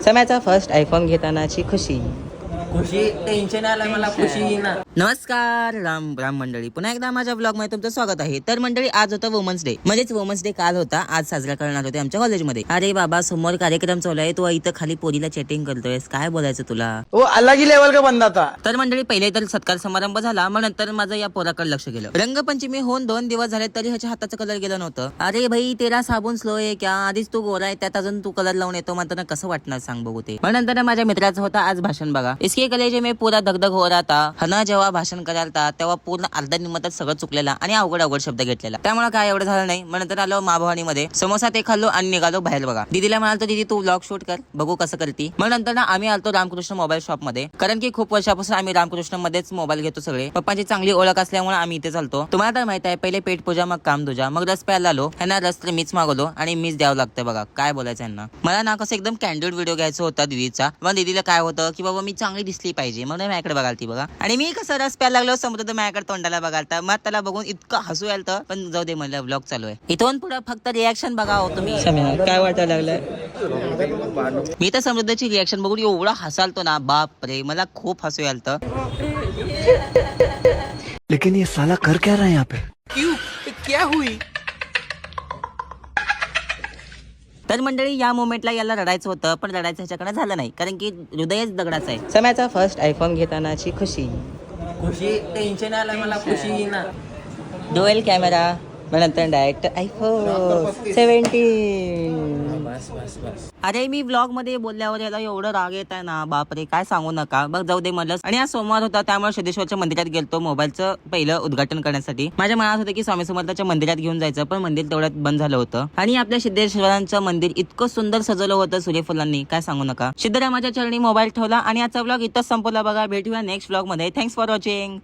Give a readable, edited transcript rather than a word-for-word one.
सम्याचा first iPhone घेतानाची खुशी. खुशी tension आलं मला, खुशी ना. नमस्कार राम मंडळी, पुन्हा एकदा माझ्या ब्लॉग मध्ये तुमचं स्वागत आहे. तर मंडळी, आज होता वुमन्स डे, म्हणजेच वुमन्स डे काल होता, आज साजरा करणार होते आमच्या कॉलेजमध्ये. अरे बाबा, समोर कार्यक्रम चालू आहे, तू इथं खाली पोरीला चॅटिंग करतोयस, काय बोलायचं तुला? वो अलग ही लेवल का बंदा था. तर मंडळी, पहिले तर सत्कार समारंभ झाला, मग नंतर माझं या पोराकडे लक्ष गेलं. रंगपंचमी होऊन 2 दिवस झाले तरी ह्याच्या हाताचं कलर गेलं नव्हतं. अरे भाई, तेरा साबून स्लो आहे क्या? आधीच तू गोरा आहे, त्यात अजून तू कलर लावून येतो म्हणताना कसं वाटणार सांग बघू ते. मग नंतर माझ्या मित्राचं होता आज भाषण बघा. इसके कलेजे में पूरा धगधग हो रहा था. हना जेव्हा भाषण करायला तेव्हा पूर्ण अर्ध्या निमित्तात सगळं चुकलेला आणि अवघड शब्द घेतलेला, त्यामुळे काय एवढं झालं नाही. मग नंतर आलो माभवानी मध्ये, समोसा ते खाल्लो आणि निघालो बाहेर बघा. दीदीला म्हणालो, दीदी तू व्लॉग शूट कर, बघू कसं करती. मग नंतर ना आम्ही आलतो रामकृष्ण मोबाईल शॉप मध्ये, कारण की खूप वर्षापासून आम्ही रामकृष्ण मध्येच मोबाईल घेतो सगळे. पप्पांची चांगली ओळख असल्यामुळे आम्ही इथे चालतो. तुम्हाला तर माहित आहे, पहिले पेट पूजा मग काम तुझा, मग रस प्यायला आलो. ह्यांना रस तर मीच मागवलो आणि मीच द्यावं लागतं बघा. काय बोलायचं यांना. मला ना कसं एकदम कॅन्डिड व्हिडिओ घ्यायचा होता दीदीचा. मग दीदीला काय होतं की बाबा मी चांगली दिसली पाहिजे, मग माझ्याकडे बघालती बघा. आणि मी कसं रस प्यायला लागलो, समुद्र माझ्याकडे तोंडाला बघालता. मग त्याला बघून इतकं हसू यायला, पण जाऊ दे म्हणलं, व्लॉग चालू आहे. इथून पुढे फक्त रिॲक्शन बघा हो तुम्ही. काय वाटायला लागलं? मी तर समृद्धची रिॲक्शन बघून एवढा हसालतो ना, बाप रे, मला खूप हसू यायला. लेकिन ये साला कर क्या रहा है यहाँ पे? क्यों? क्या हुई? तर मंडळी, या मोमेंटला याला रडायचं होतं, पण रडायचं ह्याच्याकडे झालं नाही, कारण की हृदयच दगडाचं आहे. सम्याचा फर्स्ट आयफोन घेतानाची खुशी. खुशी टेन्शन आलं मला, खुशी ना. डुएल कॅमेरा, मग नंतर डायरेक्ट आयफोन 17. अरे मी व्लॉग मध्ये बोलल्यावर याला एवढं राग येत आहे ना, बापरे, काय सांगू नका. बघ जाऊ दे म्हणलं. आणि आज सोमवार होता, त्यामुळे सिद्धेश्वरच्या मंदिरात गेलतो मोबाईलचं पहिलं उद्घाटन करण्यासाठी. माझ्या मनात होतं की स्वामी समर्थाच्या मंदिरात घेऊन जायचं, पण मंदिर तेवढ्यात बंद झालं होतं. आणि आपल्या सिद्धेश्वरांचं मंदिर इतकं सुंदर सजवलं होतं सूर्यफुलांनी, काय सांगू नका. सिद्धरामाच्या चरणी मोबाईल ठेवला आणि आजचा व्लॉग इथंच संपवला बघा. भेटूया नेक्स्ट व्लॉग मध्ये. Thanks for watching.